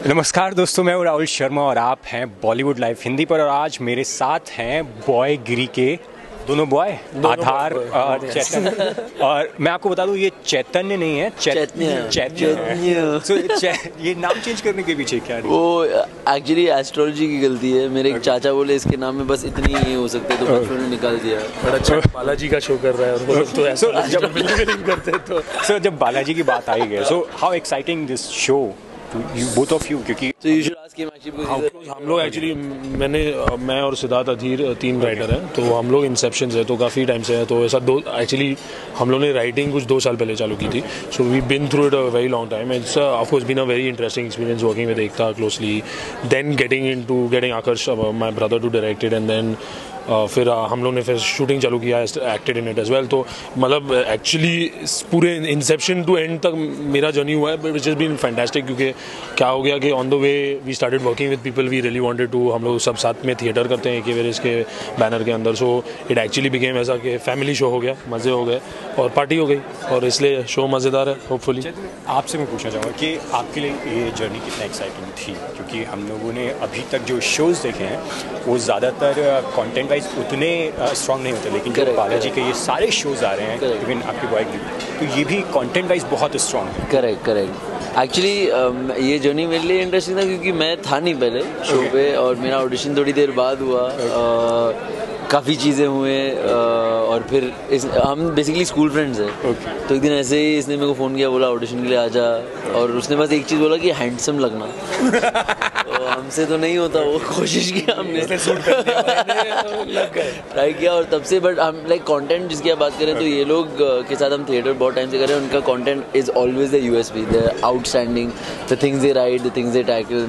नमस्कार दोस्तों, मैं हूँ राहुल शर्मा और आप हैं बॉलीवुड लाइव हिंदी पर। और आज मेरे साथ हैं बॉय गिरी के दोनों बॉय, आधार और चैतन्य। और मैं आपको बता दूं, ये चैतन्य नहीं है, चैतन्य। So, ये नाम चेंज करने के पीछे क्या है? वो एक्चुअली एस्ट्रोलॉजी की गलती है। मेरे एक चाचा बोले इसके नाम में बस इतनी ही हो सकते, तो बचपन में निकाल दिया। बड़ा अच्छा बालाजी का शो कर रहा है और तो ऐसा जब बिलीव करते तो सो जब बालाजी की बात आई है, so how exciting this show to you both of you, क्योंकि तो you should ask him actually. हम लोग एक्चुअली मैं और सिद्धार्थ अधीर 3 राइटर हैं, तो हम लोग इंसेप्शन से तो काफ़ी टाइम से है। तो ऐसा एक्चुअली हम लोग ने राइटिंग कुछ 2 साल पहले चालू की थी। So we been through it a very long time. It's of course been a very interesting experience working with Ekta closely, then getting Aakarsh my brother to direct it, and then फिर हम लोग ने फिर शूटिंग चालू किया, acted in it as well. तो मतलब actually पूरे इंसेप्शन टू एंड तक मेरा जर्नी हुआ है, विच इज़ बीन फैंटास्टिक। क्योंकि क्या हो गया कि on the way we started working with people we really wanted to. हम लोग सब साथ में थिएटर करते हैं एकेवेरिस के बैनर के अंदर। सो इट एक्चुअली बिकेम ऐसा कि फैमिली शो हो गया, मज़े हो गए और पार्टी हो गई, और इसलिए शो मज़ेदार है होपफुली। आपसे मैं पूछना चाहूँगा कि आपके लिए ये जर्नी कितना एक्साइटिंग थी, क्योंकि हम लोगों ने अभी तक जो शोज़ देखे हैं वो ज़्यादातर कंटेंट वाइज उतने स्ट्रॉन्ग नहीं होते, लेकिन जो बालाजी के ये सारे शोज़ आ रहे हैं, इवन आपके बॉय तो ये भी कंटेंट वाइज बहुत स्ट्रॉन्ग है। करेक्ट एक्चुअली ये जर्नी मेरे लिए इंटरेस्टिंग था, क्योंकि मैं था नहीं पहले शो पे, और मेरा ऑडिशन थोड़ी देर बाद हुआ। काफ़ी चीज़ें हुए और फिर हम बेसिकली स्कूल फ्रेंड्स हैं। तो एक दिन ऐसे ही इसने मेरे को फ़ोन किया, बोला ऑडिशन के लिए आजा, और उसने बस एक चीज़ बोला कि हैंडसम लगना। तो हमसे तो नहीं होता, वो कोशिश की हमने, ट्राई किया, और तब से बट हम लाइक कंटेंट जिसकी आप बात करें तो ये लोग के साथ हम थिएटर बहुत टाइम से कर रहे हैं। उनका content is always the USP, the outstanding, the things they right, the things they tackle,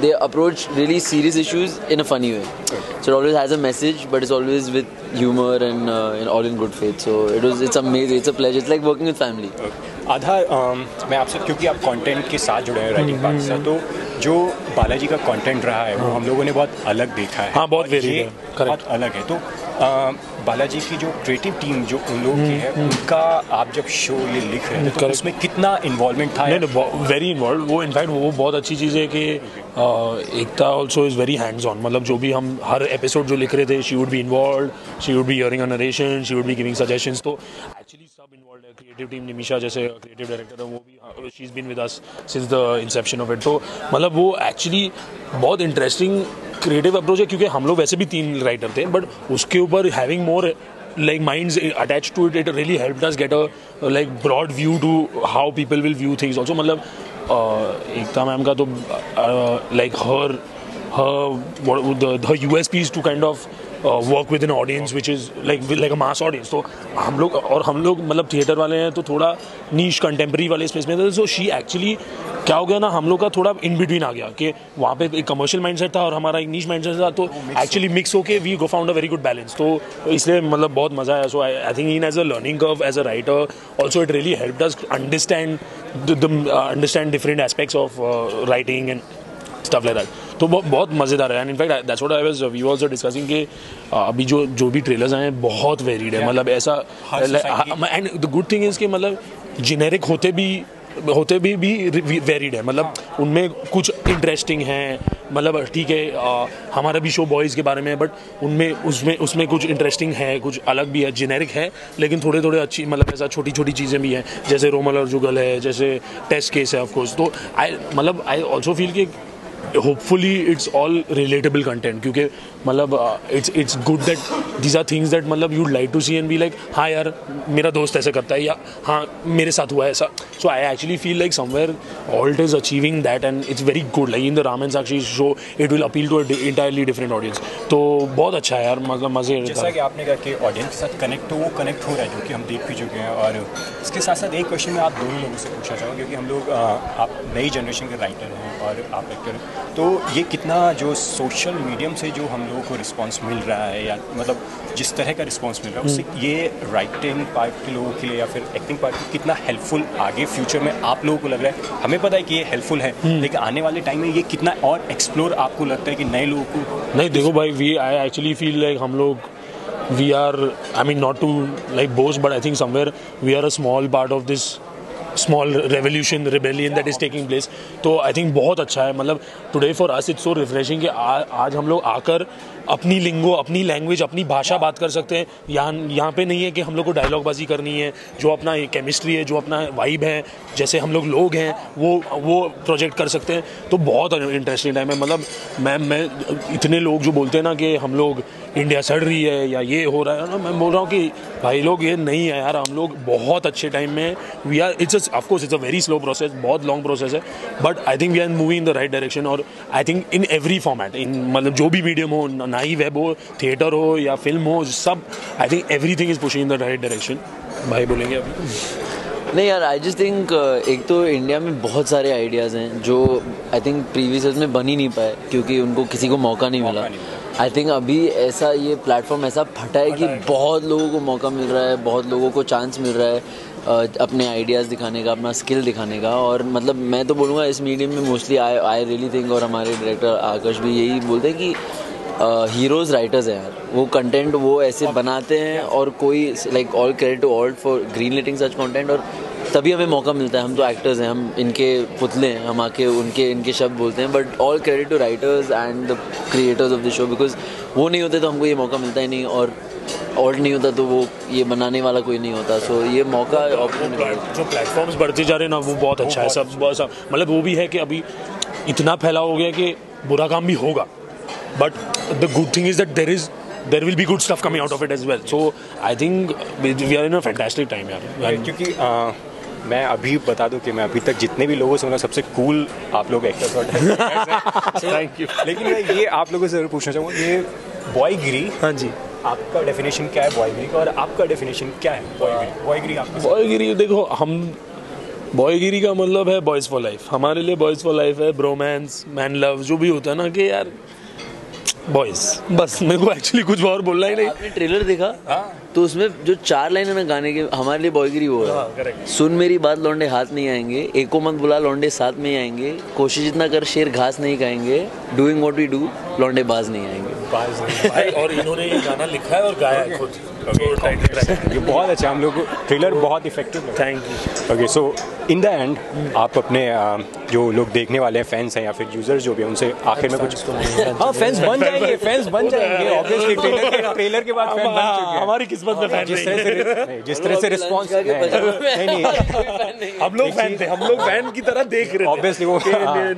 they approach really serious issues in a funny way. So it always has a message, but it's always with humor and all in good faith. So it's amazing, it's a pleasure, it's like working with family. आधार, मैं आपसे, क्योंकि आप content के साथ जुड़े हैं writing part से, तो जो बालाजी का कंटेंट रहा है वो हम लोगों ने बहुत अलग देखा है। हाँ, बहुत वेरिएड है, बहुत अलग है। तो बालाजी की जो क्रिएटिव टीम जो उन लोगों की है, उनका आप जब शो ये लिख रहे थे तो उसमें कितना इन्वॉल्वमेंट था? नहीं, वेरी इन्वॉल्व। वो इनफैक्ट वो बहुत अच्छी चीज़ है कि Ekta also is very hands on. मतलब जो भी हम हर एपिसोड जो लिख रहे थे, she would be involve, she would be hearing a narration, she would be giving suggestions. तो एक्चुअली सब इन्वॉल्व है। क्रिएटिव टीम, निमिषा जैसे क्रिएटिव डायरेक्टर है, वो भी she is been with us since the inception of it. तो मतलब वो एक्चुअली बहुत इंटरेस्टिंग क्रिएटिव अप्रोच है, क्योंकि हम लोग वैसे भी 3 राइटर थे, बट उसके ऊपर having more like minds attached to it, it really helped us get a like broad view to how people will view things also. मतलब एकता मैम का तो like her USP is to kind of work with an audience which is like a mass audience. तो हम लोग मतलब theatre वाले हैं, तो थोड़ा नीश कंटेम्प्रेरी वाले स्पेस में थे। सो शी एक्चुअली क्या हो गया ना, हम लोग का थोड़ा इन बिटवीन आ गया कि वहाँ पे एक कमर्शियल माइंडसेट था और हमारा एक नीश माइंडसेट था, तो एक्चुअली मिक्स होके we go found a very good balance. तो इसलिए मतलब बहुत मजा आया। So I think in as a learning curve as a writer also it really helped us understand different aspects of writing and stuff like that. तो बहुत मज़ेदार है। And in fact that's what I was we also discussing कि अभी जो भी trailers आए हैं बहुत वेरीड है। मतलब ऐसा, and the good thing is कि मतलब जेनेरिक होते भी वेरीड है। मतलब उनमें कुछ इंटरेस्टिंग है, मतलब ठीक है हमारा भी शो बॉयज़ के बारे में है, बट उसमें कुछ इंटरेस्टिंग है, कुछ अलग भी है, जेनेरिक है, लेकिन थोड़े अच्छी, मतलब ऐसा छोटी चीज़ें भी हैं, जैसे रोमल और जुगल है, जैसे टेस्ट केस है ऑफ कोर्स। तो आई ऑल्सो फील कि hopefully it's all relatable content, क्योंकि मतलब it's good that these are things that मतलब you'd like to see and be like, हाँ यार मेरा दोस्त ऐसे करता है, या हाँ मेरे साथ हुआ है ऐसा। So I actually feel like somewhere ALT is achieving that, and it's very good. Like in the Ram and Sakshi show it will appeal to entirely different audience. तो बहुत अच्छा है यार, मतलब मज़े। जैसा कि आपने कहा कि ऑडियंस के साथ कनेक्ट हो रहा है, जो कि हम देख भी चुके हैं। और इसके साथ साथ एक क्वेश्चन मैं आप दोनों लोगों से पूछना चाहूँगा, क्योंकि हम लोग आप नई जनरेशन के राइटर हैं और आप एक्टर, तो ये कितना जो सोशल मीडियम से जो हम लोगों को रिस्पांस मिल रहा है, या मतलब जिस तरह का रिस्पांस मिल रहा है, उससे ये राइटिंग पार्ट के लोगों के लिए या फिर एक्टिंग पार्ट कितना हेल्पफुल आगे फ्यूचर में आप लोगों को लग रहा है? हमें पता है कि ये हेल्पफुल है, लेकिन आने वाले टाइम में ये कितना और एक्सप्लोर आपको लगता है कि नए लोगों को? नहीं देखो भाई, आई एक्चुअली फील लाइक हम लोग we are, I mean not to like boast, but I think somewhere we are a small part of this small revolution rebellion that is taking place. तो आई थिंक बहुत अच्छा है. मतलब today for us it's so refreshing कि आज हम लोग आकर अपनी लिंगो, अपनी लैंग्वेज, अपनी भाषा बात कर सकते हैं. यहाँ पे नहीं है कि हम लोग को डायलॉगबाजी करनी है. जो अपना केमिस्ट्री है, जो अपना वाइब है, जैसे हम लोग हैं, वो प्रोजेक्ट कर सकते हैं. तो बहुत इंटरेस्टिंग टाइम है. मतलब मैं इतने लोग जो बोलते हैं ना कि हम लोग इंडिया सड़ रही है या ये हो रहा है ना, मैं बोल रहा हूँ कि भाई लोग ये नहीं है यार. हम लोग बहुत अच्छे टाइम में we are. Of course it's a very slow process, बहुत लॉन्ग प्रोसेस है, but I think we are moving in the right direction. और I think in every format, in मतलब जो भी मीडियम हो, ना ही वेब हो, थिएटर हो या फिल्म हो, सब I think everything is pushing in the right direction. भाई बोलेंगे अभी? नहीं यार, आई जस्ट थिंक एक तो इंडिया में बहुत सारे आइडियाज़ हैं जो आई थिंक प्रीवियस ईयर्स में बन ही नहीं पाए क्योंकि उनको किसी को मौका नहीं मिला. आई थिंक अभी ऐसा ये प्लेटफॉर्म ऐसा फटा है कि बहुत लोगों को मौका मिल रहा है, बहुत लोगों को चांस मिल रहा है अपने आइडियाज़ दिखाने का, अपना स्किल दिखाने का. और मतलब मैं तो बोलूँगा इस मीडियम में मोस्टली आई रियली थिंक, और हमारे डायरेक्टर आकाश भी यही बोलते हैं कि हीरोज़ राइटर्स हैं यार. वो कंटेंट वो ऐसे बनाते हैं और कोई like all credit to all for green lighting such content. और तभी हमें मौका मिलता है. हम तो एक्टर्स हैं, हम इनके पुतले हैं, हम आके इनके शब्द बोलते हैं. But all credit to writers and the creators of the show, because वो नहीं होते तो हमको ये मौका मिलता ही नहीं. और नहीं होता तो वो ये बनाने वाला कोई नहीं होता. सो ये मौका जो प्लेटफॉर्म्स बढ़ते जा रहे हैं ना, वो बहुत अच्छा है. सब मतलब वो भी है कि अभी इतना फैला हो गया कि बुरा काम भी होगा, but the good thing is that there will be good stuff coming out of it as well. So I think we are in a fantastic time यार. क्योंकि मैं अभी बता दूं कि मैं अभी तक जितने भी लोगों से मिला सबसे कूल आप लोग एक्टर्स और थैंक यू. लेकिन मैं ये आप लोगों से ज़रूर पूछना चाहूँगा, ये बॉयगिरी, हाँ जी, आपका डेफिनेशन क्या है बॉयगिरी का, और आपका डेफिनेशन क्या है बॉयगिरी आपका? बॉयगिरी देखो, हम बॉयगिरी का मतलब है बॉयज़ फॉर लाइफ. हमारे लिए बॉयज़ फॉर लाइफ है ब्रोमांस, मैन लव, जो भी होता है ना कि यार बॉयज़. बस मेरे को एक्चुअली कुछ और बोलना ही नहीं. आपने ट्रेलर देखा? तो उसमें जो 4 लाइन है ना गाने के, हमारे लिए बॉयगिरी वो है. सुन मेरी बात लौंडे हाथ नहीं आएंगे, एको मत बुला लौंडे साथ में ही आएंगे, कोशिश इतना कर शेर घास नहीं खाएंगे, डूइंग व्हाट वी डू लौंडे बाज नहीं आएंगे. और इन्होंने ये गाना लिखा है और गाया है खुद. ये बहुत अच्छा, हम लोग को ट्रेलर बहुत इफेक्टिव है. Thank you. Okay, so in the end आप अपने जो लोग देखने वाले हैं, फैंस हैं या फिर यूजर्स जो भी हैं, उनसे आखिर में कुछ. हाँ, फैंस बन जाएंगे ऑब्वियसली. ट्रेलर के बाद फैन बन चुके हैं. हमारी किस्मत में फैन जिस तरह से रिस्पॉन्स नहीं, हम लोग फैन थे, हम लोग फैन की तरह देख रहे थे ऑब्वियसली. वो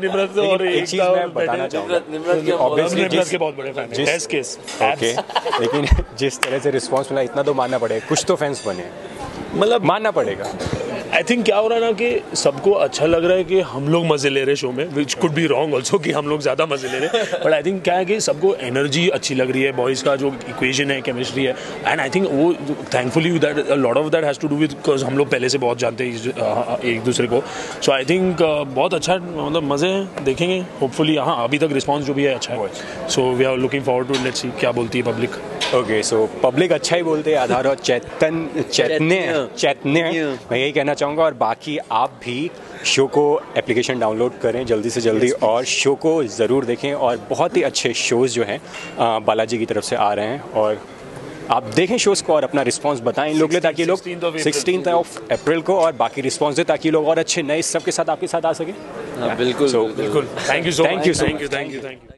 निम्रत और एक चीज मैं बताना चाहूँगा, ऑब्वियसली निम्रत के बहुत बड़े फैन हैं. केस ओके, लेकिन जिस तरह से रिस्पॉन्स मिला, इतना तो मानना पड़ेगा, कुछ तो फैंस बने, मतलब मानना पड़ेगा. आई थिंक क्या हो रहा है ना कि सबको अच्छा लग रहा है कि हम लोग मजे ले रहे शो में, which could be wrong also कि हम लोग ज़्यादा मजे ले रहे हैं. बट आई थिंक क्या है कि सबको एनर्जी अच्छी लग रही है, बॉयज़ का जो इक्वेशन है, केमिस्ट्री है. एंड आई थिंक वो thankfully that lot of that has to do with, because हम लोग पहले से बहुत जानते हैं एक दूसरे को. सो आई थिंक बहुत अच्छा, मतलब मज़े हैं, देखेंगे होपफुली. हाँ, अभी तक रिस्पॉन्स जो भी है अच्छा है. So we are looking forward to, let's see क्या बोलती है पब्लिक. ओके, सो पब्लिक अच्छा ही बोलते हैं. आधार और चैतन्य मैं यही कहना चाहूँगा. और बाकी आप भी शो को एप्लीकेशन डाउनलोड करें जल्दी से जल्दी और शो को ज़रूर देखें. और बहुत ही अच्छे शोज़ जो हैं बालाजी की तरफ से आ रहे हैं, और आप देखें शोज़ को और अपना रिस्पांस बताएं इन लोग, ताकि लोग 16 अप्रैल को और बाकी रिस्पांस दें, ताकि लोग और अच्छे नए सब के साथ आपके साथ आ सकें. बिल्कुल. Thank you so much.